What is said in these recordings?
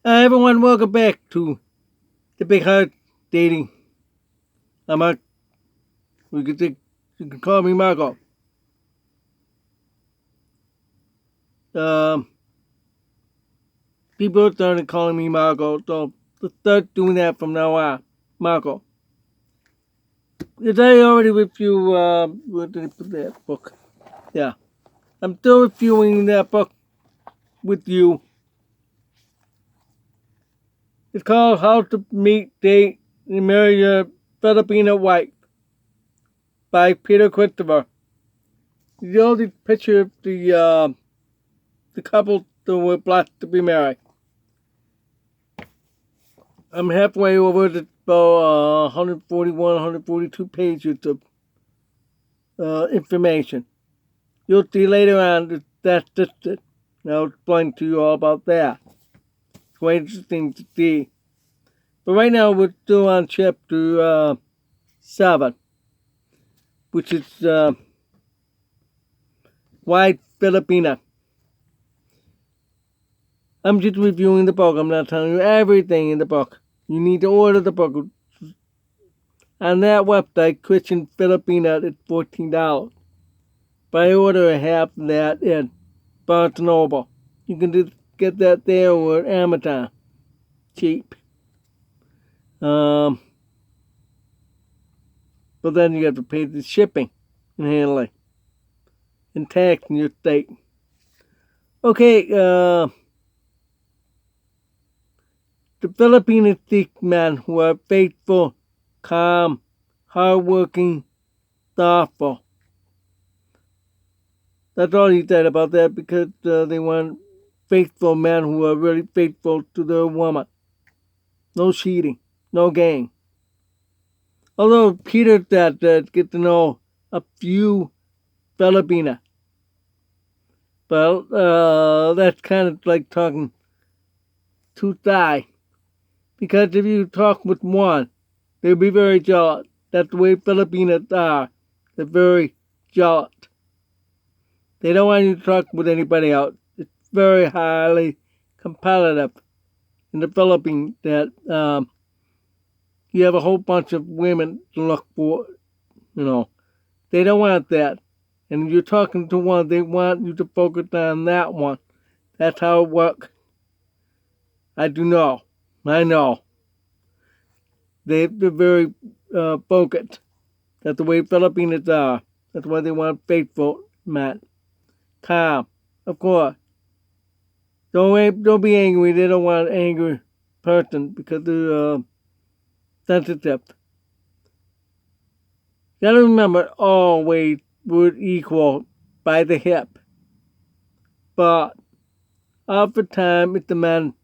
Everyone, welcome back to the Big Heart Dating. I'm Mark. You can call me Marco. People started calling me Marco, so let's start doing that from now on. Marco. Did I already review where did I put that book? Yeah. I'm still reviewing that book with you. It's called How to Meet, Date, and Marry Your Filipina Wife by Peter Christopher. The only picture of the couple that were blessed to be married. I'm halfway over the 141, 142 pages of information. You'll see later on that's just it. I'll explain to you all about that. It's quite interesting to see. But right now we're still on chapter 7, which is Why Filipina. I'm just reviewing the book. I'm not telling you everything in the book. You need to order the book. On that website, Christian Filipina, it's $14. But I order half of that at Barnes & Noble. You can just get that there or at Amazon. Cheap. But then you have to pay the shipping and handling and tax in your state. Okay, the Filipinos seek men who are faithful, calm, hardworking, thoughtful. That's all he said about that, because they want faithful men who are really faithful to their woman. No cheating, no gang. Although Peter said that get to know a few Filipina. Well, that's kind of like talking to die. Because if you talk with one, they'll be very jealous. That's the way Filipinas are. They're very jealous. They don't want you to talk with anybody else. It's very highly competitive in the Philippines that you have a whole bunch of women to look for. They don't want that. And if you're talking to one, they want you to focus on that one. That's how it works. I do know. I know. They're very focused. That's the way Filipinos are. That's why they want faithful men. Calm, of course. Don't be angry. They don't want an angry person because they're sensitive. You gotta remember, always we're equal by the hip. But oftentimes, it's the men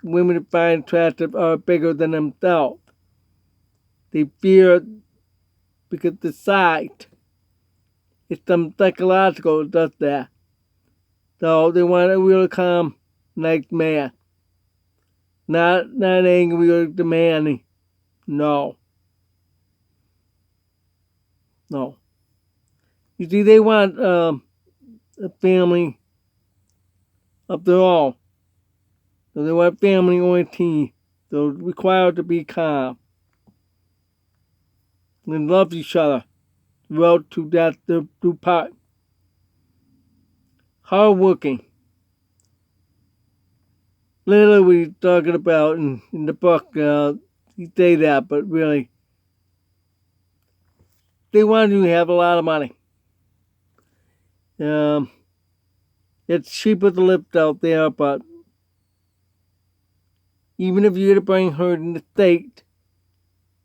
women find attractive are bigger than themselves. They fear because the sight. It's some psychological that does that. So they want a real calm, nice man. Not angry or demanding. No. You see, they want a family of their own. So they want family oriented. They're required to be calm. And love each other. Well, to that the part. Hardworking. Literally, what he's talking about in the book, you say that, but really, they want you to have a lot of money. It's cheaper to live out there, but even if you're to bring her in the state,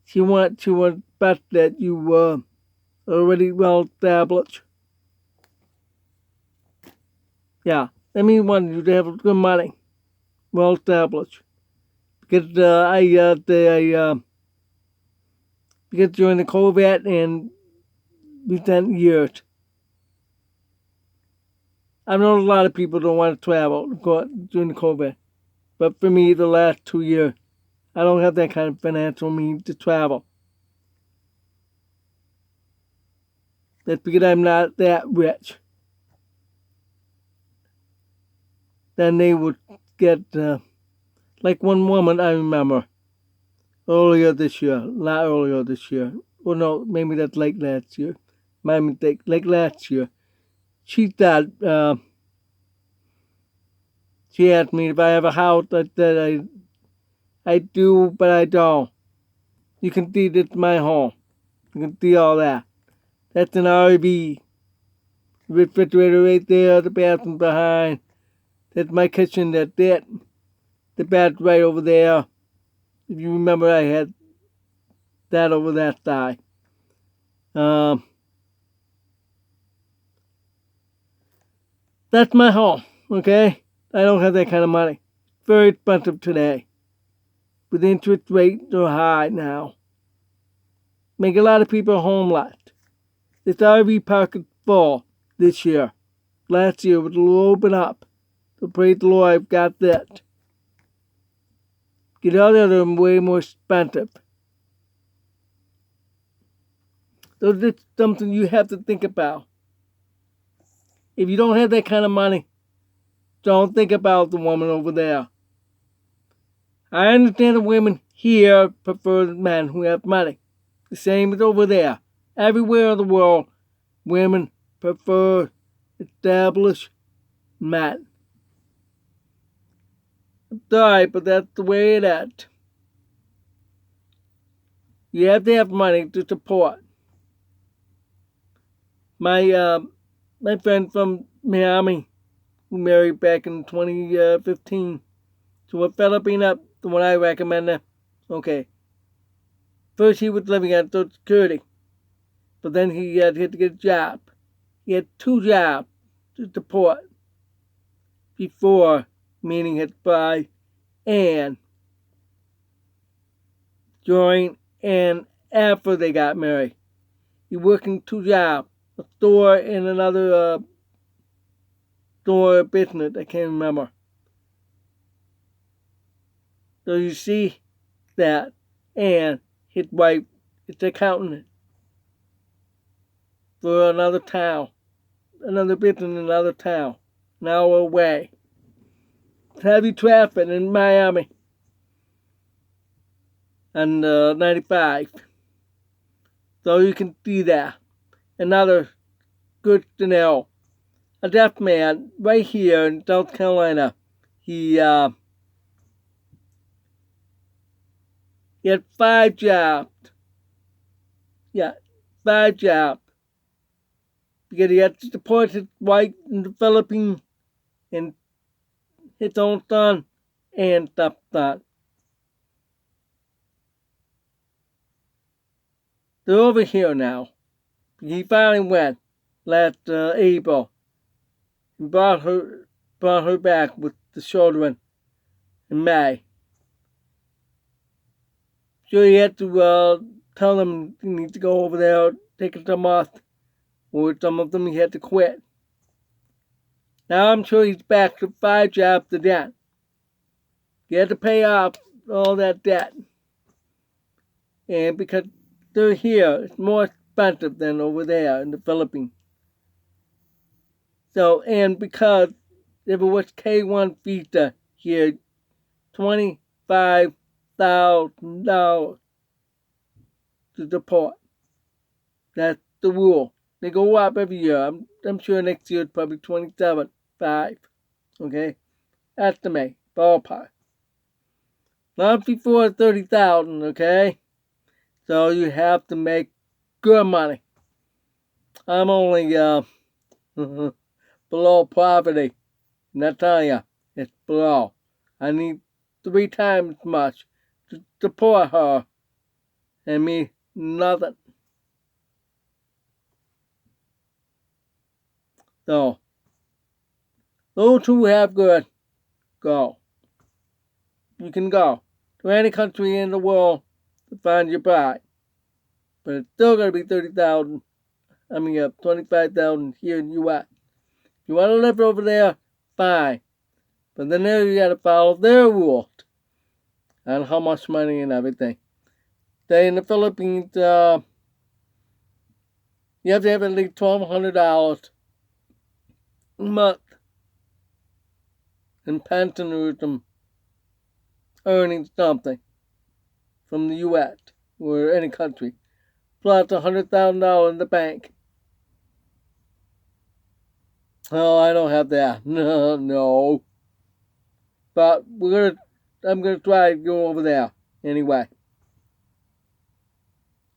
she wants to bet that you were already well established. Yeah, I mean, want you to have good money, well established. Because because during the COVID and recent years, I know a lot of people don't want to travel during the COVID, but for me, the last 2 years, I don't have that kind of financial means to travel. That's because I'm not that rich. Then they would get Like one woman I remember earlier this year, not earlier this year. Well, no, maybe that's late last year. My mistake, late last year. She thought, she asked me if I have a house. I said I do, but I don't. You can see this is my home. You can see all that. That's an RV. Refrigerator right there, the bathroom behind. That's my kitchen, that's it. The bed's right over there. If you remember, I had that over that side. That's my home, okay? I don't have that kind of money. Very expensive today. With interest rates are high now. Make a lot of people homeless. This RV park is full this year. Last year was a little bit up. So praise the Lord, I've got that. Get out of them way more expensive. So this is something you have to think about. If you don't have that kind of money, don't think about the woman over there. I understand the women here prefer the men who have money. The same as over there. Everywhere in the world, women prefer established men. I'm sorry, but that's the way it is. You have to have money to support. My friend from Miami, who married back in 2015, to a Filipina, the one I recommend her. Okay. First he was living at Social Security, but then he had to get a job. He had 2 jobs to support before meeting his bride and during and after they got married. He worked in 2 jobs, a store and another store business, I can't remember. So you see that, and his wife is an accountant for another town, another business in another town, an hour away. Heavy traffic in Miami and 95. So you can see that. Another good to know. A deaf man right here in South Carolina. He had 5 jobs. Yeah, 5 jobs. Because he had to support his wife in the Philippines and his own son and stepson. They're over here now. He finally went last April and brought her back with the children in May. So he had to tell them he needs to go over there, take a month, or some of them he had to quit. Now I'm sure he's back to 5 jobs to debt. He had to pay off all that debt. And because they're here, it's more expensive than over there in the Philippines. So, and because if it was K1 visa here, $25,000 to support. That's the rule. They go up every year. I'm sure next year it's probably 27.5. Okay? Estimate. Ballpark. Not before 30,000, okay? So you have to make good money. I'm only below poverty. And I tell you, it's below. I need 3 times as much to support her and me nothing. So, those who have good, go. You can go to any country in the world to find your bride. But it's still going to be 30,000. 25,000 here in the U.S. If you want to live over there, fine. But then there you got to follow their rules on how much money and everything. Say in the Philippines, you have to have at least $1,200 a month in pensionism earning something from the U.S. or any country, plus $100,000 in the bank. Oh, I don't have that. No. But I'm gonna try to go over there anyway.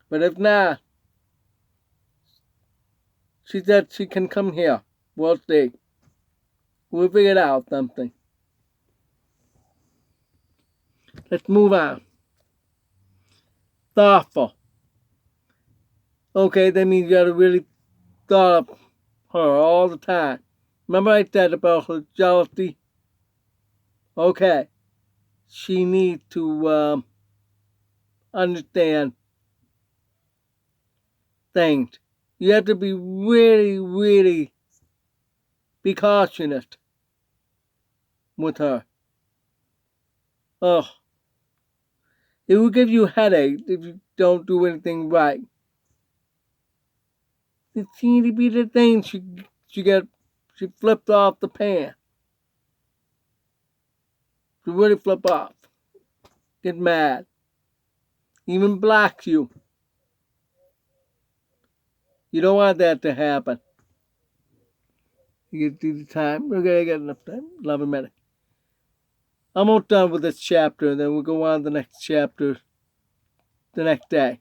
But if not, she said she can come here. We'll see. We'll figure out something. Let's move on. Thoughtful. Okay, that means you gotta really thought of her all the time. Remember I said about her jealousy? Okay. She needs to understand things. You have to be really, really be cautious with her. Oh, it will give you a headache if you don't do anything right. It seems to be the thing she flipped off the pan. She really flip off. Get mad. Even blocks you. You don't want that to happen. You get through the time. Okay, I got enough time. 11 minutes. I'm almost done with this chapter, and then we'll go on to the next chapter the next day.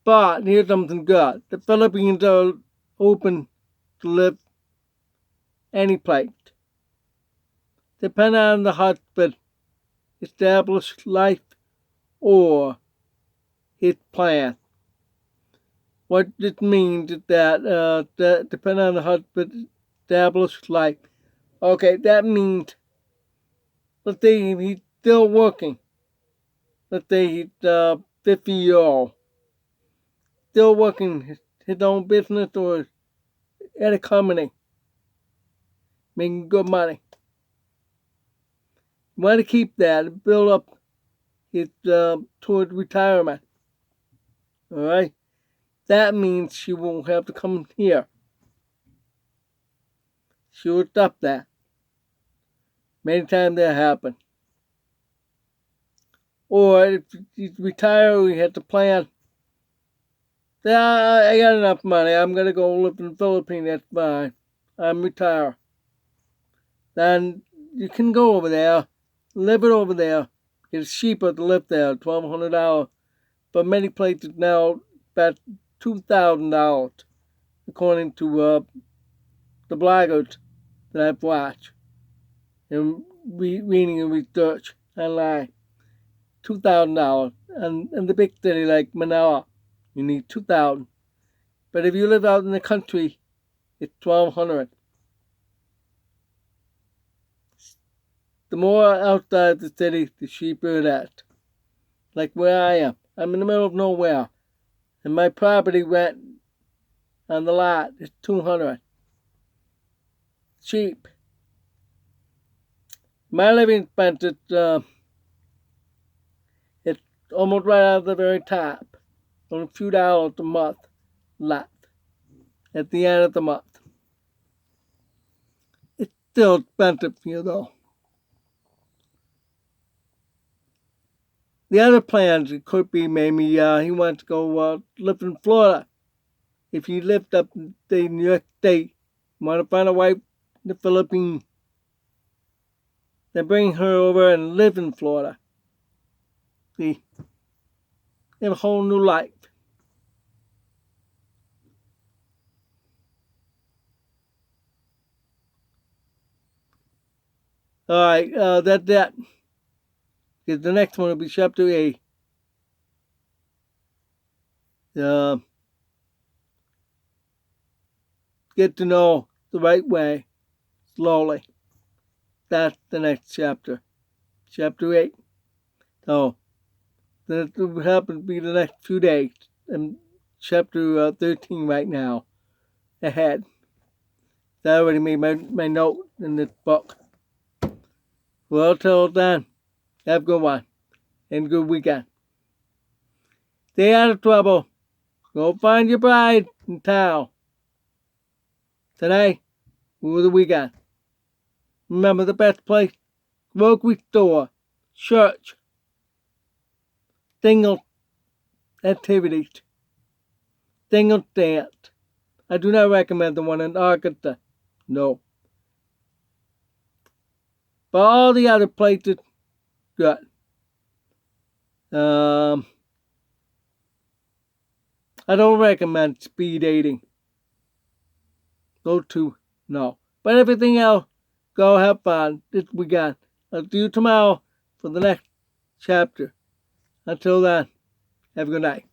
But here's something good. The Philippines are open to live any place. Depending on the husband, established life, or his plan. What this means is that depending on the husband, established life. Okay, that means, let's say he's still working. Let's say he's 50 years old. Still working his own business or at a company. Making good money. You want to keep that and build up his towards retirement. Alright? That means she won't have to come here. She will stop that. Many times that happens. Or if he's retired, we have to plan. I got enough money. I'm going to go live in the Philippines. That's fine. I'm retired. Then you can go over there, live it over there. It's cheaper to live there, $1,200. But many places now, about $2,000, according to the bloggers that I've watched and reading and research online. $2,000. And in the big city like Manila, you need $2,000. But if you live out in the country, it's $1,200. The more outside the city, the cheaper it is. Like where I am. I'm in the middle of nowhere. And my property rent on the lot is $200. Cheap. My living expense is it's almost right out of the very top. Only a few dollars a month left at the end of the month. It's still expensive here though. The other plans, it could be maybe he wants to go live in Florida. If he lived up in New York State, want to find a wife in the Philippines, then bring her over and live in Florida. See, have a whole new life. Alright, that's that. Because the next one will be chapter 8. Get to know the right way, slowly. That's the next chapter. Chapter 8. So, that will happen to be the next 2 days. And chapter 13 right now. Ahead. I already made my note in this book. Well, till then, have a good one. And good weekend. Stay out of trouble. Go find your bride in town. Today, over the weekend. Remember the best place? Grocery store, church, single activities, single dance. I do not recommend the one in Arkansas. No. But all the other places, good. I don't recommend speed dating. Those two, no. But everything else, go have fun this weekend. I'll see you tomorrow for the next chapter. Until then, have a good night.